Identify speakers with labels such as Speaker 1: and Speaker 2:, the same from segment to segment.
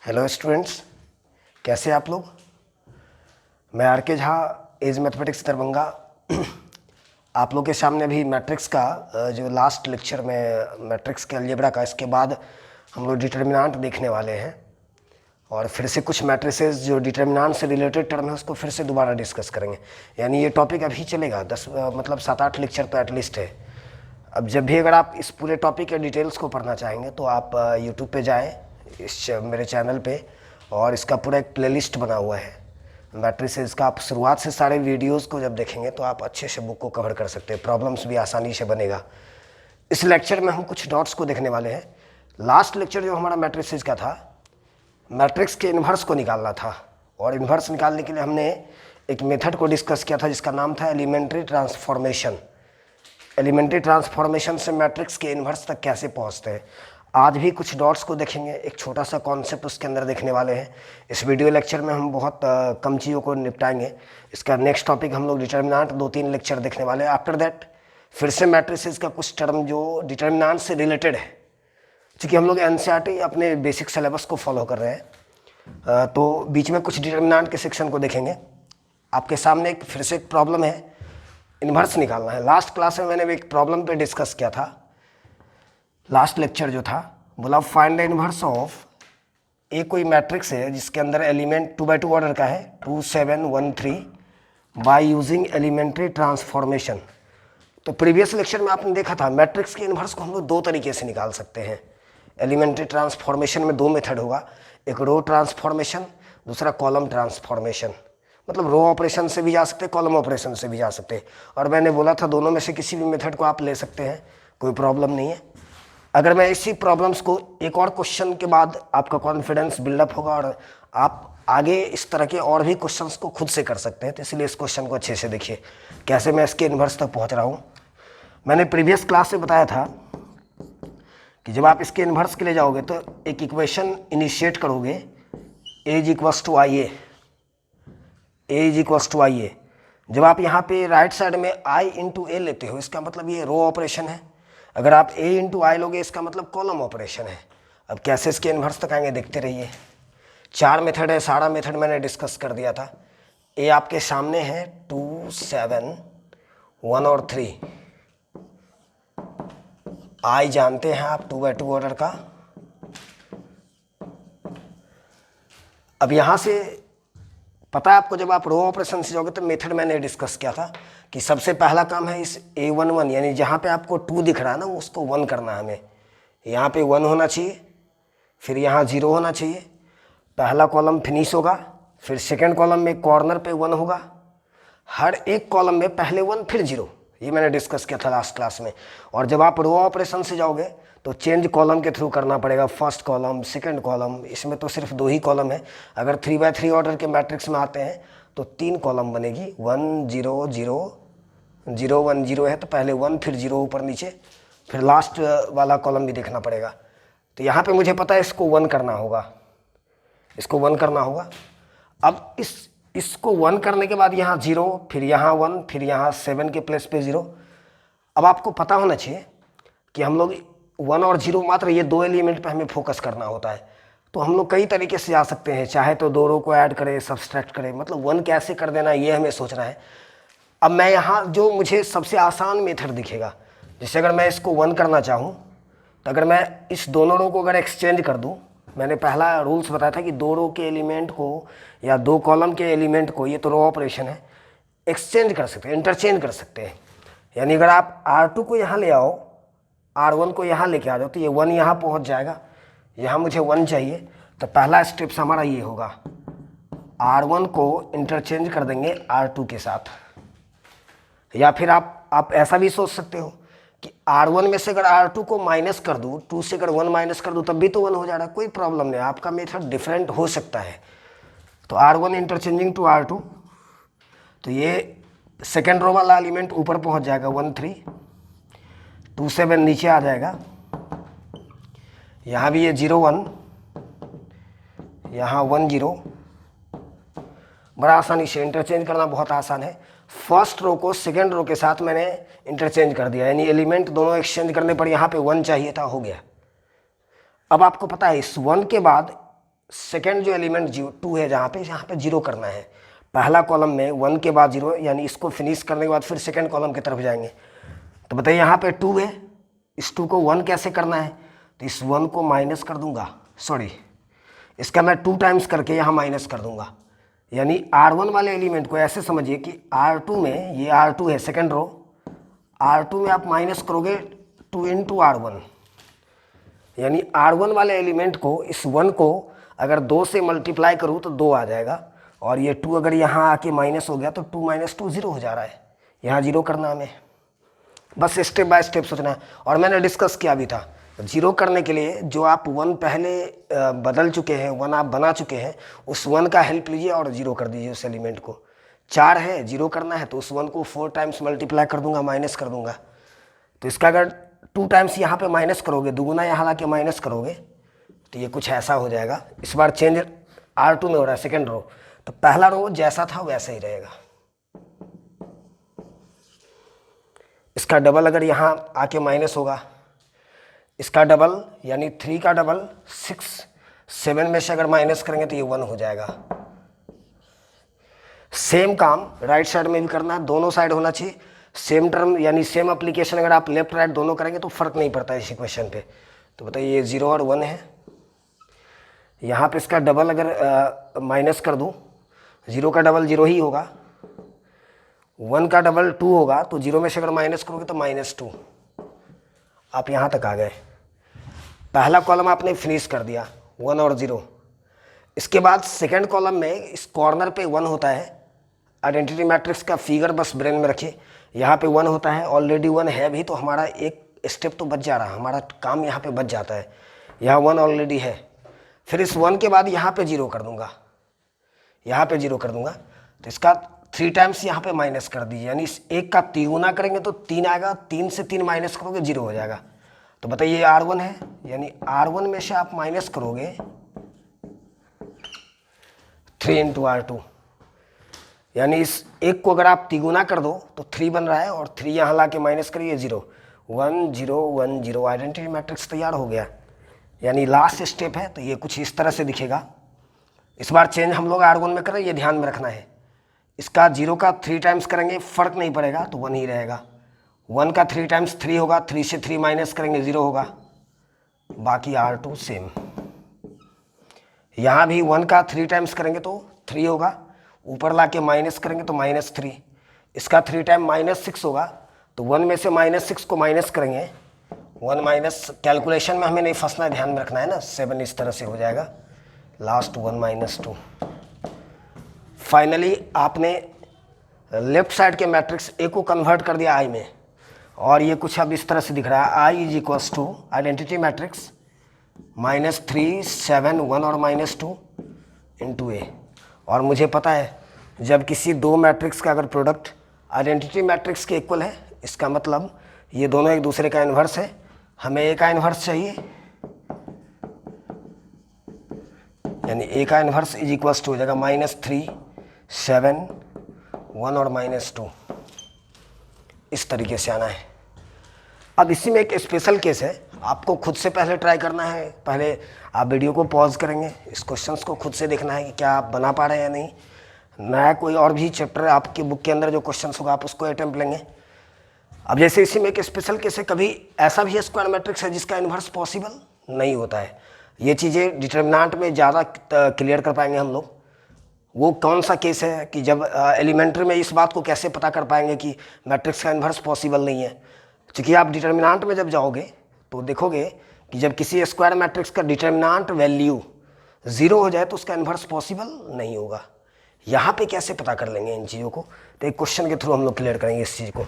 Speaker 1: Hello students, कैसे आप लोग। मैं आर के झा, एज मैथमेटिक्स दरभंगा। आप लोग के सामने अभी मैट्रिक्स का जो लास्ट लेक्चर में मैट्रिक्स के अलजेब्रा का, इसके बाद हम लोग डिटर्मिनेंट देखने वाले हैं और फिर से कुछ मैट्रिसेस जो डिटर्मिनेंट से रिलेटेड टर्म है उसको फिर से दोबारा डिस्कस करेंगे। यानी ये टॉपिक अभी चलेगा 10 मतलब 7-8 लेक्चर तो एटलीस्ट है। अब जब भी अगर आप इस पूरे टॉपिक के डिटेल्स को पढ़ना चाहेंगे तो आप यूट्यूब पे जाएं, मेरे चैनल पे, और इसका पूरा एक प्लेलिस्ट बना हुआ है मैट्रिसेस का। आप शुरुआत से सारे वीडियोस को जब देखेंगे तो आप अच्छे से बुक को कवर कर सकते हैं, प्रॉब्लम्स भी आसानी से बनेगा। इस लेक्चर में हम कुछ डॉट्स को देखने वाले हैं। लास्ट लेक्चर जो हमारा मैट्रिसेस का था, मैट्रिक्स के इन्वर्स को निकालना था, और इन्वर्स निकालने के लिए हमने एक मेथड को डिस्कस किया था जिसका नाम था एलिमेंट्री ट्रांसफॉर्मेशन। एलिमेंट्री ट्रांसफॉर्मेशन से मैट्रिक्स के इन्वर्स तक कैसे पहुंचते हैं। आज भी कुछ डॉट्स को देखेंगे, एक छोटा सा कॉन्सेप्ट उसके अंदर देखने वाले हैं। इस वीडियो लेक्चर में हम बहुत कम चीज़ों को निपटाएंगे। इसका नेक्स्ट टॉपिक हम लोग डिटर्मिनेंट 2-3 लेक्चर देखने वाले हैं। आफ्टर दैट फिर से मैट्रिसेस का कुछ टर्म जो डिटर्मिनेंट से रिलेटेड है, क्योंकि हम लोग एनसीईआरटी अपने बेसिक सिलेबस को फॉलो कर रहे हैं, तो बीच में कुछ डिटर्मिनेंट के सेक्शन को देखेंगे। आपके सामने एक फिर से एक प्रॉब्लम है, इन्वर्स निकालना है। लास्ट क्लास में मैंने एक प्रॉब्लम पे डिस्कस किया था। लास्ट लेक्चर जो था, बोला फाइंड द इन्वर्स ऑफ ए। कोई मैट्रिक्स है जिसके अंदर एलिमेंट 2x2 ऑर्डर का है, 2 7 1 3, बाय यूजिंग एलिमेंट्री ट्रांसफॉर्मेशन। तो प्रीवियस लेक्चर में आपने देखा था मैट्रिक्स के इन्वर्स को हम लोग दो तरीके से निकाल सकते हैं। एलिमेंट्री ट्रांसफॉर्मेशन में दो मेथड होगा, एक रो ट्रांसफॉर्मेशन, दूसरा कॉलम ट्रांसफॉर्मेशन। मतलब रो ऑपरेशन से भी जा सकते हैं, कॉलम ऑपरेशन से भी जा सकते हैं। और मैंने बोला था दोनों में से किसी भी मेथड को आप ले सकते हैं, कोई प्रॉब्लम नहीं है। अगर मैं इसी प्रॉब्लम्स को एक और क्वेश्चन के बाद आपका कॉन्फिडेंस बिल्डअप होगा और आप आगे इस तरह के और भी क्वेश्चंस को खुद से कर सकते हैं। तो इसलिए इस क्वेश्चन को अच्छे से देखिए कैसे मैं इसके इन्वर्स तक पहुंच रहा हूं। मैंने प्रीवियस क्लास में बताया था कि जब आप इसके इन्वर्स के लिए जाओगे तो एक इक्वेशन इनिशिएट करोगे, A is equals to I A. A is equals to I A. जब आप यहाँ पे राइट साइड में आई इंटू ए लेते हो, इसका मतलब ये रो ऑपरेशन है। अगर आप ए इंटू आई लोगे इसका मतलब कॉलम ऑपरेशन है। अब कैसे इसके इन्वर्स तक आएंगे देखते रहिए। 4 मेथड है, सारा मेथड मैंने डिस्कस कर दिया था। ए आपके सामने है 2 7 1 और 3। आई जानते हैं आप 2x2 ऑर्डर का। अब यहाँ से पता है आपको, जब आप रो ऑपरेशन से जाओगे तो मेथड मैंने डिस्कस किया था कि सबसे पहला काम है इस A11, यानी जहाँ पे आपको 2 दिख रहा है ना उसको 1 करना है हमें। यहाँ पे 1 होना चाहिए, फिर यहाँ 0 होना चाहिए। पहला कॉलम फिनिश होगा, फिर सेकेंड कॉलम में कॉर्नर पे 1 होगा। हर एक कॉलम में पहले 1 फिर 0, ये मैंने डिस्कस किया था लास्ट क्लास में। और जब आप रो ऑपरेशन से जाओगे तो चेंज कॉलम के थ्रू करना पड़ेगा, फर्स्ट कॉलम सेकंड कॉलम। इसमें तो सिर्फ 2 ही कॉलम है। अगर 3x3 ऑर्डर के मैट्रिक्स में आते हैं तो 3 कॉलम बनेगी, 1 0 0 0 1 0 है तो पहले 1 फिर 0 ऊपर नीचे, फिर लास्ट वाला कॉलम भी देखना पड़ेगा। तो यहाँ पे मुझे पता है इसको 1 करना होगा, इसको 1 करना होगा। अब इसको 1 करने के बाद यहाँ 0, फिर यहाँ 1, फिर यहाँ 7 के प्लेस पे 0। अब आपको पता होना चाहिए कि हम लोग 1 और 0 मात्र ये 2 एलिमेंट पे हमें फोकस करना होता है। तो हम लोग कई तरीके से जा सकते हैं, चाहे तो 2 रो को ऐड करें, सब्सट्रैक्ट करें, मतलब 1 कैसे कर देना ये हमें सोचना है। अब मैं यहाँ जो मुझे सबसे आसान मेथड दिखेगा, जैसे अगर मैं इसको 1 करना चाहूँ तो अगर मैं इस दोनों रो को अगर एक्सचेंज कर दूँ, मैंने पहला रूल्स बताया था कि 2 रो के एलिमेंट को या 2 कॉलम के एलिमेंट को, ये तो रो ऑपरेशन है, एक्सचेंज कर सकते हैं, इंटरचेंज कर सकते हैं। यानी अगर आप R2 को यहाँ ले आओ, R1 को यहाँ लेके आ जाओ तो ये 1 यहाँ पहुँच जाएगा। यहाँ मुझे 1 चाहिए तो पहला स्टेप्स हमारा ये होगा, R1 को इंटरचेंज कर देंगे R2 के साथ। या फिर आप ऐसा भी सोच सकते हो कि R1 में से अगर R2 को माइनस कर दूँ, 2 से अगर 1 माइनस कर दूँ तब भी तो 1 हो जा रहा है, कोई प्रॉब्लम नहीं, आपका मेथड डिफरेंट हो सकता है। तो R1 इंटरचेंजिंग टू R2, तो ये सेकेंड रो वाला एलिमेंट ऊपर पहुंच जाएगा 1 3, 2 7 नीचे आ जाएगा। यहाँ भी ये 0 1, यहाँ 1 0। बड़ा आसानी से इंटरचेंज करना बहुत आसान है। फर्स्ट रो को सेकेंड रो के साथ मैंने इंटरचेंज कर दिया, यानी एलिमेंट दोनों एक्सचेंज करने पर यहाँ पे 1 चाहिए था, हो गया। अब आपको पता है इस 1 के बाद सेकेंड जो एलिमेंट 2 है यहाँ पे 0 करना है। पहला कॉलम में 1 के बाद 0, यानी इसको फिनिश करने के बाद फिर सेकेंड कॉलम की तरफ जाएंगे। तो बताइए यहाँ पे 2 है, इस 2 को 1 कैसे करना है, तो इस 1 को माइनस कर दूंगा, सॉरी इसका मैं 2 टाइम्स करके यहाँ माइनस कर दूंगा। यानी R1 वाले एलिमेंट को ऐसे समझिए कि R2 में, ये R2 है सेकेंड रो, R2 में आप माइनस करोगे 2 इंटू R1, यानी R1 वाले एलिमेंट को, इस 1 को अगर 2 से मल्टीप्लाई करूँ तो 2 आ जाएगा, और ये 2 अगर यहाँ आके माइनस हो गया तो 2 माइनस 2 0 हो जा रहा है। यहाँ 0 करना हमें, बस स्टेप बाय स्टेप सोचना है। और मैंने डिस्कस किया भी था, 0 करने के लिए जो आप 1 पहले बदल चुके हैं, 1 आप बना चुके हैं, उस 1 का हेल्प लीजिए और 0 कर दीजिए उस एलिमेंट को। 4 है, 0 करना है तो उस 1 को 4 टाइम्स मल्टीप्लाई कर दूंगा, माइनस कर दूंगा। तो इसका अगर 2 टाइम्स यहाँ पे माइनस करोगे, दुगुना यहाँ ला के माइनस करोगे, तो ये कुछ ऐसा हो जाएगा। इस बार चेंज R2 में हो रहा है सेकेंड रो, तो पहला रो जैसा था वैसा ही रहेगा। इसका डबल अगर यहाँ आके माइनस होगा, इसका डबल यानी 3 का डबल 6, 7 में से अगर माइनस करेंगे तो ये 1 हो जाएगा। सेम काम राइट साइड में भी करना है, दोनों साइड होना चाहिए सेम टर्म, यानी सेम एप्लीकेशन। अगर आप लेफ्ट राइट दोनों करेंगे तो फर्क नहीं पड़ता इस इक्वेशन पे। तो बताइए ये 0 और 1 है, यहाँ पे इसका डबल अगर माइनस कर दूँ, 0 का डबल 0 ही होगा, 1 का डबल 2 होगा, तो 0 में से अगर माइनस करोगे तो -2। आप यहाँ तक आ गए, पहला कॉलम आपने फिनिश कर दिया 1 और 0। इसके बाद सेकेंड कॉलम में इस कॉर्नर पे 1 होता है, आइडेंटिटी मैट्रिक्स का फिगर बस ब्रेन में रखिए, यहाँ पे 1 होता है, ऑलरेडी 1 है भी, तो हमारा एक स्टेप तो बच जा रहा है, हमारा काम यहाँ पे बच जाता है। यहाँ 1 ऑलरेडी है, फिर इस 1 के बाद यहाँ पे 0 कर दूंगा, यहाँ पे 0 कर दूंगा, तो इसका 3 टाइम्स यहाँ पे माइनस कर दीजिए, यानी इस 1 का 3 गुना करेंगे तो 3 आएगा, 3 से 3 माइनस करोगे 0 हो जाएगा। तो बताइए R1 है, यानी R1 में से आप माइनस करोगे 3 इंटू R2, यानी इस 1 को अगर आप तिगुना कर दो तो 3 बन रहा है, और 3 यहाँ ला के माइनस करिए 0, 1 0 1 0, आइडेंटिटी मैट्रिक्स तैयार हो गया। यानी लास्ट स्टेप है, तो ये कुछ इस तरह से दिखेगा। इस बार चेंज हम लोग R1 में करें, ये ध्यान में रखना है। इसका 0 का 3 टाइम्स करेंगे, फर्क नहीं पड़ेगा, तो 1 ही रहेगा। 1 का 3 टाइम्स 3 होगा, 3 से 3 माइनस करेंगे 0 होगा, बाकी R2 सेम। यहाँ भी 1 का 3 टाइम्स करेंगे तो 3 होगा, ऊपर ला के माइनस करेंगे तो -3। इसका 3 टाइम -6 होगा, तो 1 में से -6 को माइनस करेंगे, 1 माइनस, कैलकुलेशन में हमें नहीं फंसना है, ध्यान में रखना है ना, 7 इस तरह से हो जाएगा, लास्ट 1 - 2। फाइनली आपने लेफ्ट साइड के मैट्रिक्स ए को कन्वर्ट कर दिया आई में, और ये कुछ अब इस तरह से दिख रहा है, I is equals to identity matrix -3 7 1 और -2 इंटू ए। और मुझे पता है जब किसी दो मैट्रिक्स का अगर प्रोडक्ट आइडेंटिटी मैट्रिक्स के इक्वल है, इसका मतलब ये दोनों एक दूसरे का इन्वर्स है, हमें ए का इन्वर्स चाहिए, यानी ए का इन्वर्स इज इक्वल्स टू हो जाएगा -3 7 1 और -2। इस तरीके से आना है। अब इसी में एक स्पेशल केस है, आपको खुद से पहले ट्राई करना है, पहले आप वीडियो को पॉज करेंगे, इस क्वेश्चंस को खुद से देखना है कि क्या आप बना पा रहे हैं या नहीं। नया कोई और भी चैप्टर आपकी बुक के अंदर जो क्वेश्चंस होगा आप उसको अटेम्प्ट लेंगे। अब जैसे इसी में एक स्पेशल केस है, कभी ऐसा भी स्क्वायर मैट्रिक्स है जिसका इन्वर्स पॉसिबल नहीं होता है। ये चीज़ें डिटर्मिनेंट में ज़्यादा क्लियर कर पाएंगे हम लोग। वो कौन सा केस है कि जब एलिमेंट्री में इस बात को कैसे पता कर पाएंगे कि मैट्रिक्स का इन्वर्स पॉसिबल नहीं है, क्योंकि आप डिटर्मिनेंट में जब जाओगे तो देखोगे कि जब किसी स्क्वायर मैट्रिक्स का डिटर्मिनेंट वैल्यू 0 हो जाए तो उसका इन्वर्स पॉसिबल नहीं होगा। यहाँ पे कैसे पता कर लेंगे इन चीज़ों को, तो एक क्वेश्चन के थ्रू हम लोग क्लियर करेंगे इस चीज़ को।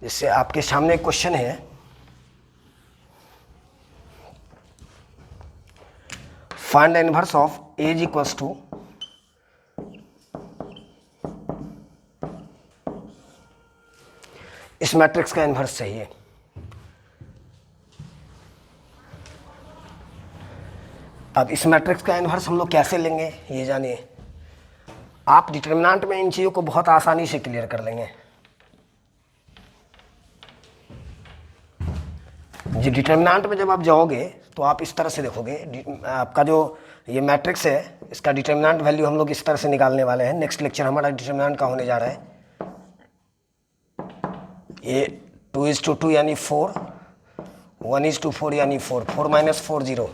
Speaker 1: जिससे आपके सामने एक क्वेश्चन है, find the inverse of a is equals to इस मैट्रिक्स का इन्वर्स चाहिए। अब इस मैट्रिक्स का इन्वर्स हम लोग कैसे लेंगे ये जानिए। आप डिटर्मिनेंट में इन चीज़ों को बहुत आसानी से क्लियर कर लेंगे। जी डिटर्मिनेंट में जब आप जाओगे तो आप इस तरह से देखोगे, आपका जो ये मैट्रिक्स है इसका डिटर्मिनेंट वैल्यू हम लोग इस तरह से निकालने वाले हैं। नेक्स्ट लेक्चर हमारा डिटर्मिनेंट का होने जा रहा है। ये 2:2 यानी 4, 1:4 यानी 4, 4 - 4 0,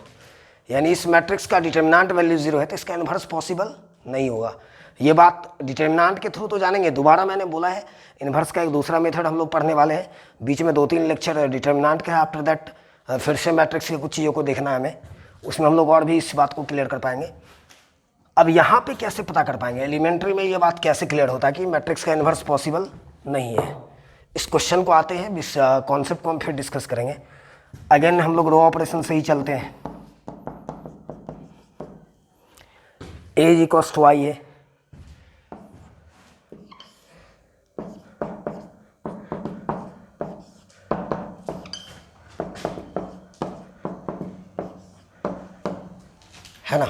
Speaker 1: यानी इस मैट्रिक्स का डिटर्मिनेंट वैल्यू 0 है तो इसका इन्वर्स पॉसिबल नहीं होगा। ये बात डिटर्मिनेंट के थ्रू तो जानेंगे, दोबारा मैंने बोला है इन्वर्स का एक दूसरा मेथड हम लोग पढ़ने वाले हैं। बीच में 2-3 लेक्चर डिटर्मिनेंट का है, आफ्टर दैट फिर से मैट्रिक्स की कुछ चीज़ों को देखना है हमें, उसमें हम लोग और भी इस बात को क्लियर कर पाएंगे। अब यहाँ पे कैसे पता कर पाएंगे, एलिमेंट्री में ये बात कैसे क्लियर होता है कि मैट्रिक्स का इन्वर्स पॉसिबल नहीं है। इस क्वेश्चन को आते हैं, इस कॉन्सेप्ट को हम फिर डिस्कस करेंगे। अगेन हम लोग रो ऑपरेशन से ही चलते हैं। ए इक्वल्स टू आई है, है ना।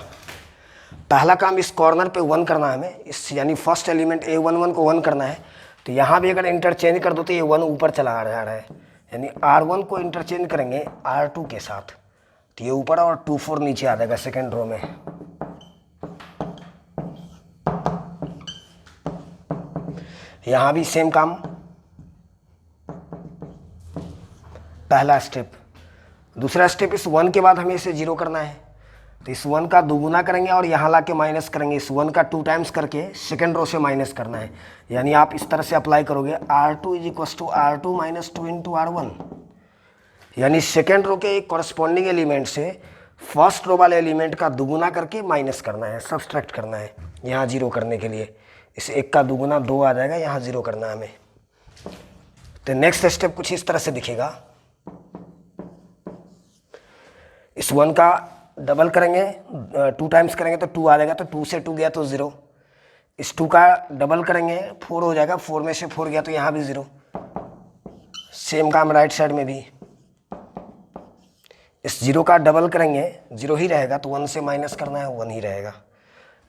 Speaker 1: पहला काम इस कॉर्नर पे 1 करना है हमें, इस यानी फर्स्ट एलिमेंट A11 को 1 करना है। तो यहाँ भी अगर इंटरचेंज कर दो तो ये 1 ऊपर चला आ रहा है, यानी R1 को इंटरचेंज करेंगे R2 के साथ तो ये ऊपर और 2 4 नीचे आ जाएगा सेकेंड रो में। यहाँ भी सेम काम, पहला स्टेप। दूसरा स्टेप इस 1 के बाद हमें इसे 0 करना है, तो इस 1 का दोगुना करेंगे और यहाँ ला के माइनस करेंगे, इस 1 का 2 टाइम्स करके सेकेंड रो से माइनस करना है। यानी आप इस तरह से अप्लाई करोगे R2 = R2 - 2 × R1, यानी सेकेंड रो के कॉरस्पॉन्डिंग एलिमेंट से फर्स्ट रो वाले एलिमेंट का दोगुना करके माइनस करना है, सब्सट्रैक्ट करना है यहाँ 0 करने के लिए। इस 1 का दोगुना 2 आ जाएगा, यहाँ 0 करना है हमें। तो नेक्स्ट स्टेप कुछ इस तरह से दिखेगा, इस 1 का डबल करेंगे, 2 टाइम्स करेंगे तो 2 आ जाएगा, तो 2 से 2 गया तो 0। इस 2 का डबल करेंगे 4 हो जाएगा, 4 में से 4 गया तो यहाँ भी 0। सेम काम राइट साइड में भी, इस 0 का डबल करेंगे 0 ही रहेगा, तो 1 से माइनस करना है 1 ही रहेगा।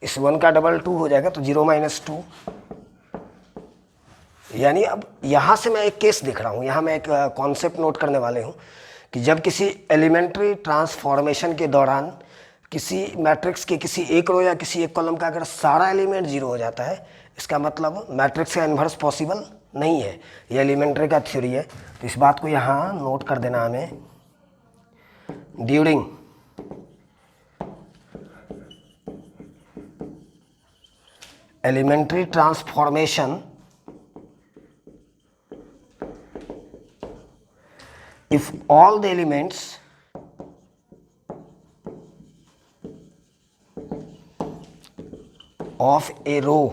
Speaker 1: इस 1 का डबल 2 हो जाएगा, तो 0 - 2। यानी अब यहाँ से मैं एक केस देख रहा हूँ, यहाँ मैं एक कॉन्सेप्ट नोट करने वाले हूँ कि जब किसी एलिमेंट्री ट्रांसफॉर्मेशन के दौरान किसी मैट्रिक्स के किसी एक रो या किसी एक कॉलम का अगर सारा एलिमेंट 0 हो जाता है, इसका मतलब मैट्रिक्स का इन्वर्स पॉसिबल नहीं है। ये एलिमेंट्री का थ्योरी है, तो इस बात को यहाँ नोट कर देना हमें। During elementary transformation, if all the elements of a row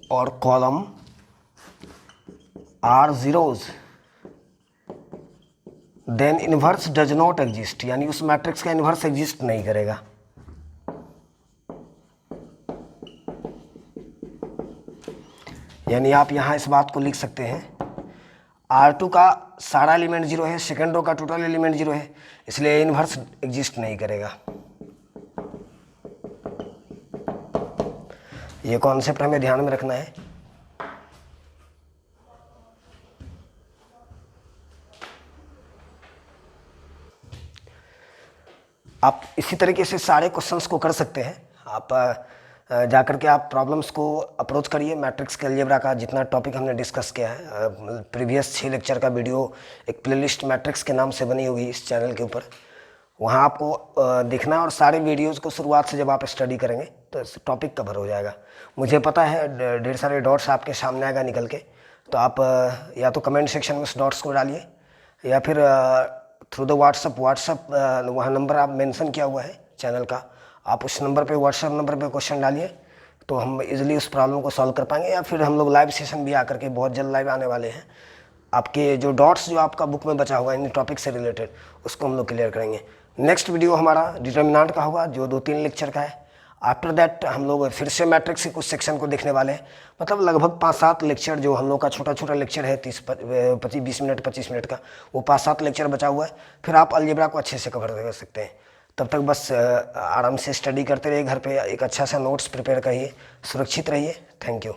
Speaker 1: or column are zeros, then inverse does not exist, यानी उस मैट्रिक्स का इन्वर्स एग्जिस्ट नहीं करेगा। यानी आप यहाँ इस बात को लिख सकते हैं, R2 का सारा एलिमेंट 0 है, सेकेंड रो का टोटल एलिमेंट 0 है, इसलिए इन्वर्स एग्जिस्ट नहीं करेगा। ये कॉन्सेप्ट हमें ध्यान में रखना है। आप इसी तरीके से सारे क्वेश्चंस को कर सकते हैं। आप जाकर के आप प्रॉब्लम्स को अप्रोच करिए। मैट्रिक्स के अलजेब्रा का जितना टॉपिक हमने डिस्कस किया है, प्रीवियस 6 लेक्चर का वीडियो एक प्लेलिस्ट मैट्रिक्स के नाम से बनी होगी इस चैनल के ऊपर, वहाँ आपको देखना है। और सारे वीडियोस को शुरुआत से जब आप स्टडी करेंगे तो टॉपिक कवर हो जाएगा। मुझे पता है ढेर सारे डॉट्स आपके सामने आएगा निकल के, तो आप या तो कमेंट सेक्शन में उस डॉट्स को डालिए या फिर थ्रू द व्हाट्सअप वहाँ नंबर आप मेंशन किया हुआ है चैनल का, आप उस नंबर पे व्हाट्सअप नंबर पे क्वेश्चन डालिए तो हम इजीली उस प्रॉब्लम को सॉल्व कर पाएंगे। या फिर हम लोग लाइव सेशन भी आकर के बहुत जल्द लाइव आने वाले हैं, आपके जो डॉट्स जो आपका बुक में बचा हुआ है इन टॉपिक से रिलेटेड उसको हम लोग क्लियर करेंगे। नेक्स्ट वीडियो हमारा डिटर्मिनेंट का होगा जो 2-3 लेक्चर का है। आफ्टर दैट हम लोग फिर से मैट्रिक्स के कुछ सेक्शन को देखने वाले हैं, मतलब लगभग 5-7 लेक्चर जो हम लोग का छोटा छोटा लेक्चर है 20 मिनट 25 मिनट का, वो 5-7 लेक्चर बचा हुआ है। फिर आप अलजेब्रा को अच्छे से कवर कर सकते हैं। तब तक बस आराम से स्टडी करते रहिए घर पे, एक अच्छा सा नोट्स प्रिपेयर करिए, सुरक्षित रहिए। Thank you.